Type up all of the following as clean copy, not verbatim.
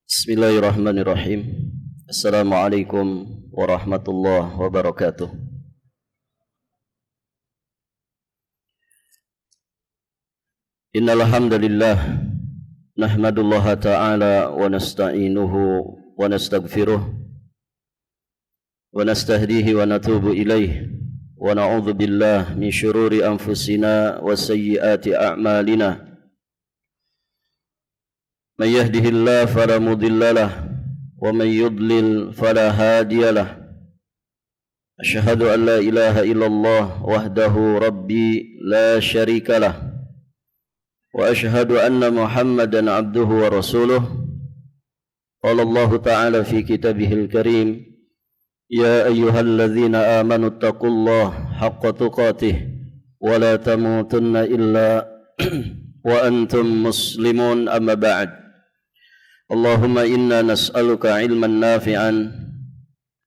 Bismillahirrahmanirrahim. Assalamualaikum warahmatullahi wabarakatuh. Innal hamdalillah nahmadullaha ta'ala wa nasta'inuhu wa nastaghfiruh wa nastahdihi wa natubu ilaih wa na'udzu billahi min syururi anfusina wa sayyiati a'malina. من يهده الله فلا مضل له ومن يضلل فلا هادي له أشهد أن لا إله إلا الله وحده ربي لا شريك له وأشهد أن محمدا عبده ورسوله قال الله تعالى في كتابه الكريم يا أيها الذين آمنوا اتقوا الله حق تقاته ولا تموتن إلا وأنتم مسلمون أما بعد اللهم إنا نسألك علما نافعا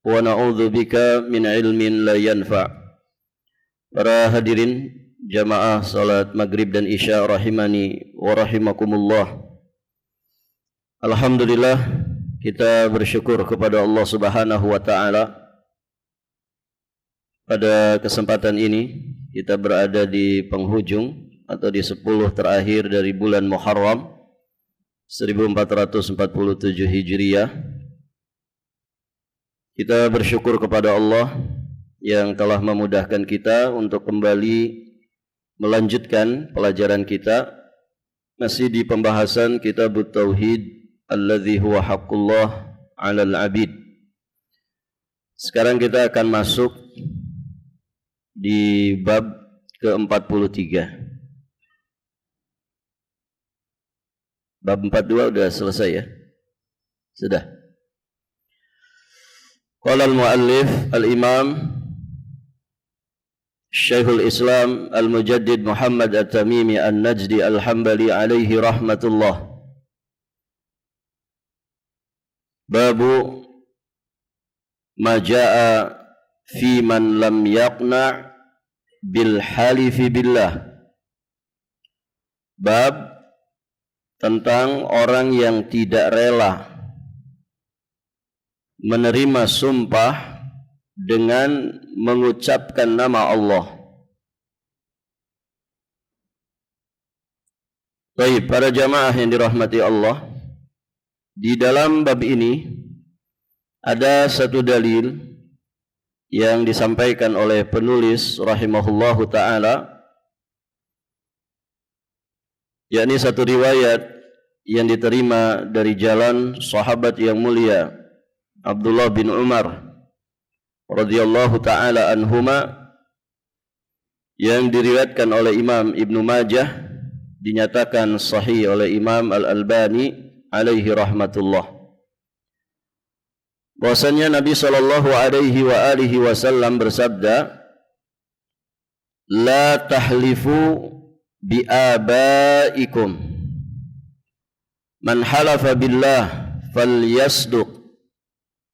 ونعوذ بك من علم لا ينفع. Para hadirin jamaah salat maghrib dan isya rahimani wa rahimakumullah. Alhamdulillah kita bersyukur kepada Allah Subhanahu wa taala. Pada kesempatan ini kita berada di penghujung atau di 10 terakhir dari bulan Muharram 1447 Hijriah. Kita bersyukur kepada Allah yang telah memudahkan kita untuk kembali melanjutkan pelajaran kita masih di pembahasan Kitab Tauhid alladzi huwa haqqullah 'alal 'abid. Sekarang kita akan masuk di bab ke-43. Bab 42 sudah selesai ya? Sudah. Qala al-muallif al-imam Syekhul Islam al-Mujaddid Muhammad at-Tamimi an-Najdi al-Hambali alaihi rahmatullah. Babu ma jaa fi man lam yaqna' bil halifi billah. Bab tentang orang yang tidak rela menerima sumpah dengan mengucapkan nama Allah. Baik, para jamaah yang dirahmati Allah, di dalam bab ini ada satu dalil yang disampaikan oleh penulis rahimahullahu ta'ala, yakni satu riwayat yang diterima dari jalan sahabat yang mulia Abdullah bin Umar radhiyallahu taala anhuma, yang diriwayatkan oleh Imam Ibnu Majah, dinyatakan sahih oleh Imam Al-Albani alaihi rahmatullah. Bahwasanya Nabi sallallahu alaihi wa alihi wasallam bersabda, la tahlifu bi abaikum, man halafa billah falyasduq,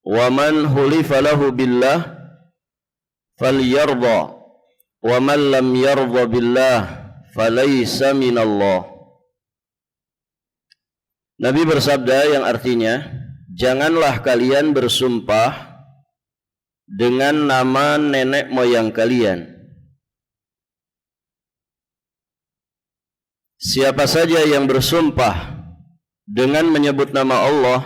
wa man hulifa lahu billah falyarda, wa man lam yarda billah falaysa minallah. Nabi bersabda yang artinya, janganlah kalian bersumpah dengan nama nenek moyang kalian. Siapa saja yang bersumpah dengan menyebut nama Allah,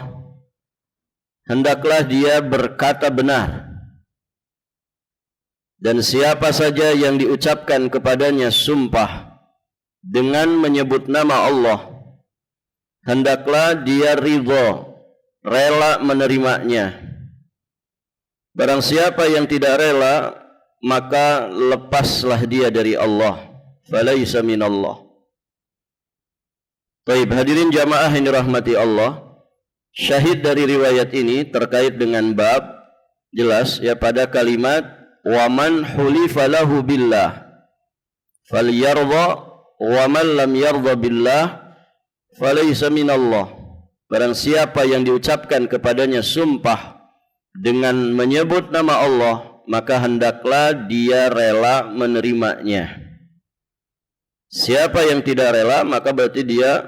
hendaklah dia berkata benar. Dan siapa saja yang diucapkan kepadanya sumpah dengan menyebut nama Allah, hendaklah dia ridha, rela menerimanya. Barang siapa yang tidak rela, maka lepaslah dia dari Allah, falaysa minallah. Baik, hadirin jamaah yang dirahmati Allah, syahid dari riwayat ini terkait dengan bab, jelas ya, pada kalimat wa man hulifa lahu billah falyarda wa man lam yarda billah falaysa minallah. Barang siapa yang diucapkan kepadanya sumpah dengan menyebut nama Allah, maka hendaklah dia rela menerimanya. Siapa yang tidak rela, maka berarti dia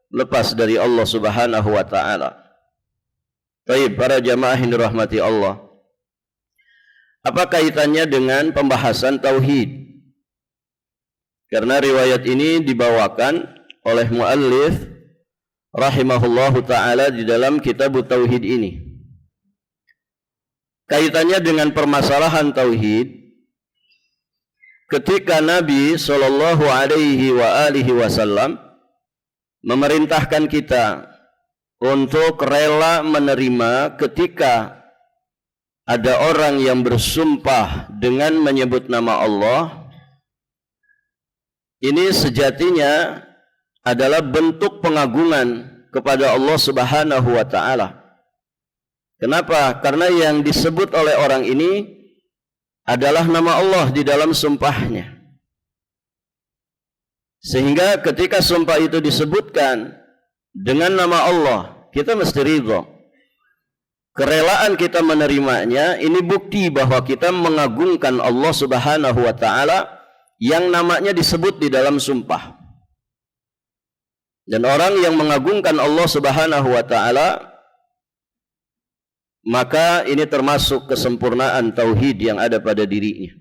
lepas dari Allah Subhanahu wa taala. Baik, para jamaah yang dirahmati Allah. Apa kaitannya dengan pembahasan tauhid? Karena riwayat ini dibawakan oleh muallif rahimahullahu taala di dalam kitab tauhid ini. Kaitannya dengan permasalahan tauhid, ketika Nabi sallallahu alaihi wasallam memerintahkan kita untuk rela menerima ketika ada orang yang bersumpah dengan menyebut nama Allah, ini sejatinya adalah bentuk pengagungan kepada Allah Subhanahu wa taala. Kenapa? Karena yang disebut oleh orang ini adalah nama Allah di dalam sumpahnya. Sehingga ketika sumpah itu disebutkan dengan nama Allah, kita mesti ridha. Kerelaan kita menerimanya ini bukti bahwa kita mengagungkan Allah Subhanahu wa taala yang namanya disebut di dalam sumpah. Dan orang yang mengagungkan Allah Subhanahu wa taala, maka ini termasuk kesempurnaan tauhid yang ada pada dirinya.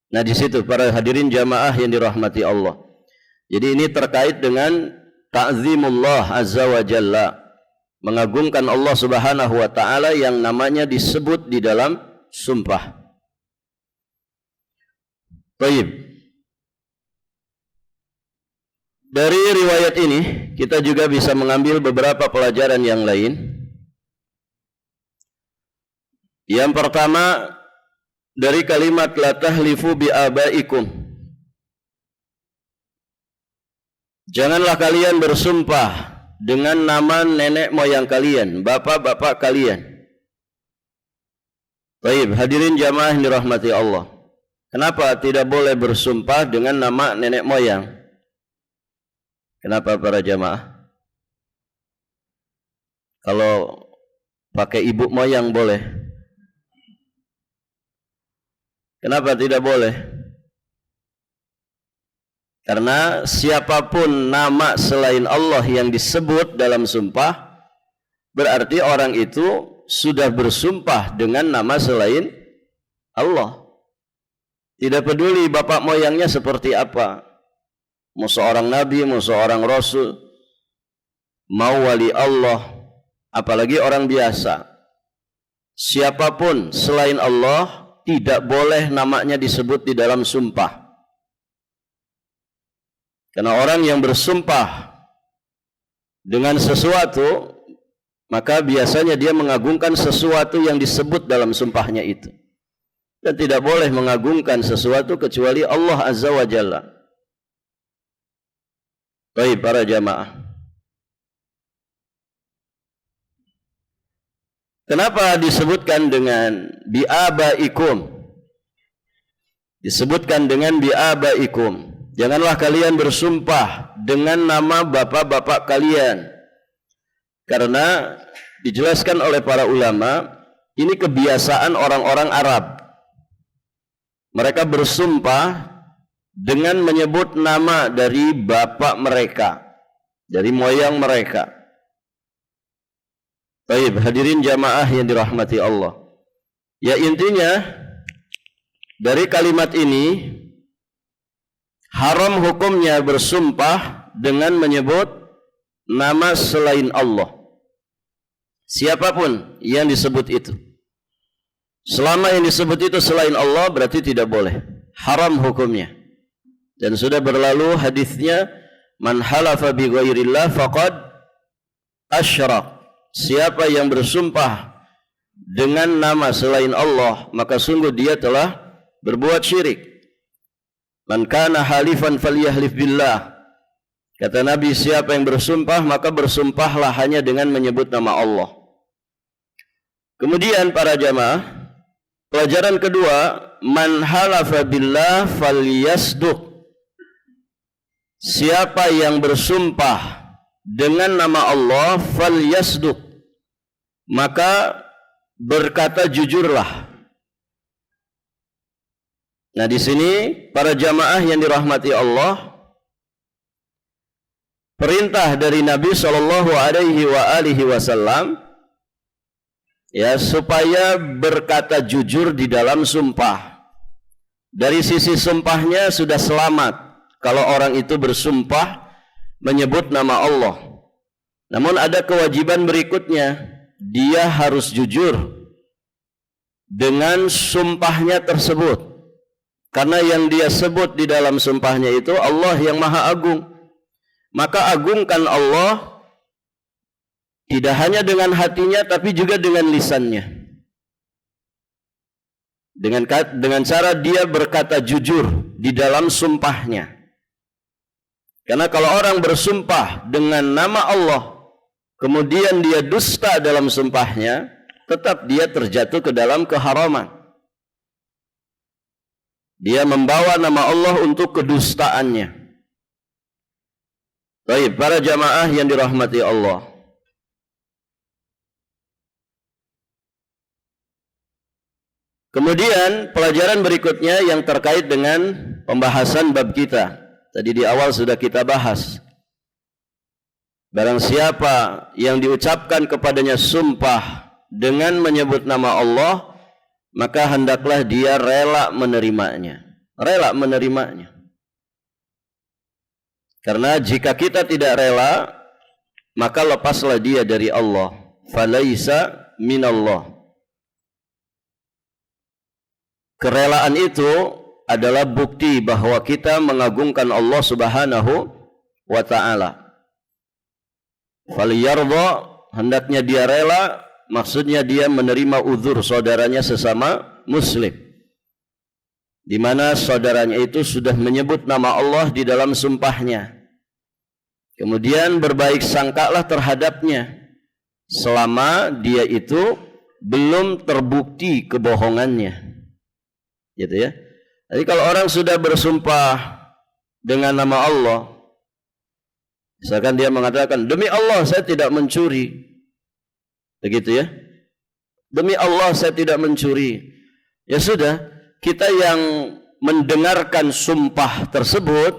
Nah, di situ para hadirin jamaah yang dirahmati Allah. Jadi ini terkait dengan ta'zimullah azza wa jalla, mengagungkan Allah Subhanahu wa taala yang namanya disebut di dalam sumpah. Baik. Dari riwayat ini kita juga bisa mengambil beberapa pelajaran yang lain. Yang pertama, dari kalimat la tahlifu bi abaikum. Janganlah kalian bersumpah dengan nama nenek moyang kalian, bapak-bapak kalian. Baik, hadirin jamaah yang dirahmati Allah. Kenapa tidak boleh bersumpah dengan nama nenek moyang? Kenapa para jamaah? Kalau pakai ibu moyang boleh. Kenapa tidak boleh? Karena siapapun nama selain Allah yang disebut dalam sumpah, berarti orang itu sudah bersumpah dengan nama selain Allah. Tidak peduli bapak moyangnya seperti apa, mau seorang nabi, mau seorang rasul, mau wali Allah, apalagi orang biasa. Siapapun selain Allah tidak boleh namanya disebut di dalam sumpah. Karena orang yang bersumpah dengan sesuatu, maka biasanya dia mengagungkan sesuatu yang disebut dalam sumpahnya itu. Dan tidak boleh mengagungkan sesuatu kecuali Allah Azza wa Jalla. Baik para jamaah. Kenapa disebutkan dengan bi'abaikum? Disebutkan dengan bi'abaikum. Janganlah kalian bersumpah dengan nama bapak-bapak kalian. Karena dijelaskan oleh para ulama, ini kebiasaan orang-orang Arab. Mereka bersumpah dengan menyebut nama dari bapak mereka, dari moyang mereka. Baik, hadirin jamaah yang dirahmati Allah. Ya, intinya dari kalimat ini haram hukumnya bersumpah dengan menyebut nama selain Allah. Siapapun yang disebut itu, selama yang disebut itu selain Allah, berarti tidak boleh. Haram hukumnya. Dan sudah berlalu hadisnya, man halafa bi ghairillah faqad asyrak. Siapa yang bersumpah dengan nama selain Allah, maka sungguh dia telah berbuat syirik. Man kana halifan falyahlif billah. Kata Nabi, siapa yang bersumpah, maka bersumpahlah hanya dengan menyebut nama Allah. Kemudian para jamaah, pelajaran kedua, man halafa billah falyasduq. Siapa yang bersumpah dengan nama Allah, falyasduq, maka berkata jujurlah. Nah, di sini para jamaah yang dirahmati Allah, perintah dari Nabi Shallallahu Alaihi Wasallam ya supaya berkata jujur di dalam sumpah. Dari sisi sumpahnya sudah selamat kalau orang itu bersumpah menyebut nama Allah. Namun ada kewajiban berikutnya, dia harus jujur dengan sumpahnya tersebut. Karena yang dia sebut di dalam sumpahnya itu Allah yang Maha Agung. Maka agungkan Allah tidak hanya dengan hatinya tapi juga dengan lisannya. Dengan cara dia berkata jujur di dalam sumpahnya. Karena kalau orang bersumpah dengan nama Allah, kemudian dia dusta dalam sumpahnya, tetap dia terjatuh ke dalam keharaman. Dia membawa nama Allah untuk kedustaannya. Baik, para jamaah yang dirahmati Allah. Kemudian pelajaran berikutnya yang terkait dengan pembahasan bab kita. Tadi di awal sudah kita bahas. Barang siapa yang diucapkan kepadanya sumpah dengan menyebut nama Allah, maka hendaklah dia rela menerimanya. Rela menerimanya. Karena jika kita tidak rela, maka lepaslah dia dari Allah. Falaisa minallah. Kerelaan itu adalah bukti bahwa kita mengagungkan Allah Subhanahu wa ta'ala. Faliyardha, hendaknya dia rela, maksudnya dia menerima uzur saudaranya sesama muslim. Di mana saudaranya itu sudah menyebut nama Allah di dalam sumpahnya. Kemudian berbaik sangkalah terhadapnya selama dia itu belum terbukti kebohongannya. Gitu ya. Jadi kalau orang sudah bersumpah dengan nama Allah, misalkan dia mengatakan, demi Allah saya tidak mencuri. Begitu ya. Demi Allah saya tidak mencuri. Ya sudah. Kita yang mendengarkan sumpah tersebut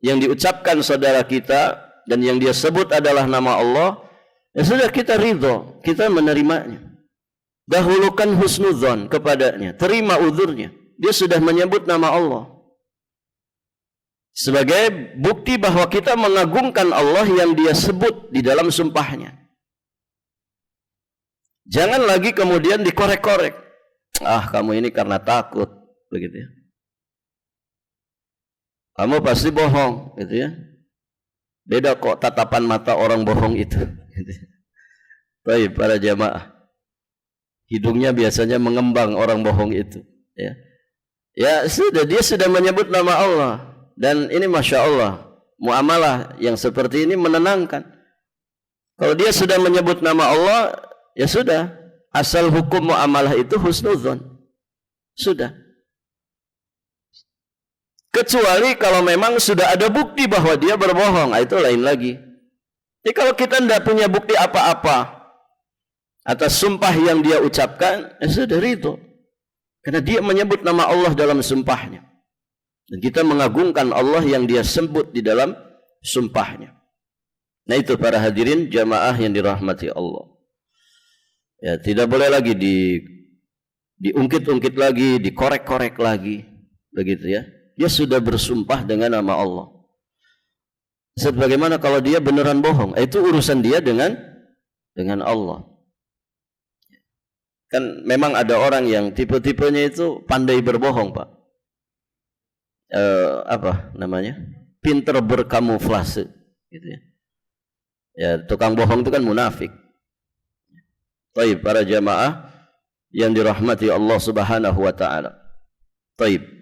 yang diucapkan saudara kita dan yang dia sebut adalah nama Allah, ya sudah kita ridho, kita menerimanya. Dahulukan husnudzon kepadanya, terima uzurnya. Dia sudah menyebut nama Allah sebagai bukti bahwa kita mengagungkan Allah yang dia sebut di dalam sumpahnya. Jangan lagi kemudian dikorek-korek. Ah, kamu ini karena takut. Begitu ya. Kamu pasti bohong, gitu ya. Beda kok tatapan mata orang bohong itu. Gitu. Baik, para jamaah. Hidungnya biasanya mengembang orang bohong itu. Ya, ya sudah, dia sudah menyebut nama Allah. Dan ini Masya Allah, muamalah yang seperti ini menenangkan. Kalau dia sudah menyebut nama Allah, ya sudah. Asal hukum muamalah itu husnudzon. Sudah. Kecuali kalau memang sudah ada bukti bahwa dia berbohong, itu lain lagi. Jadi kalau kita tidak punya bukti apa-apa atas sumpah yang dia ucapkan, ya sudah ridho. Karena dia menyebut nama Allah dalam sumpahnya. Dan kita mengagungkan Allah yang dia sebut di dalam sumpahnya. Nah itu para hadirin jamaah yang dirahmati Allah. Ya tidak boleh lagi diungkit-ungkit lagi, dikorek-korek lagi. Begitu ya. Dia sudah bersumpah dengan nama Allah. Sebagaimana kalau dia beneran bohong, itu urusan dia dengan Allah. Kan memang ada orang yang tipe-tipenya itu pandai berbohong, Pak. Apa namanya? Pinter berkamuflase, gitu ya. Ya, tukang bohong itu kan munafik. Baik, para jamaah yang dirahmati Allah Subhanahu wa taala. Baik.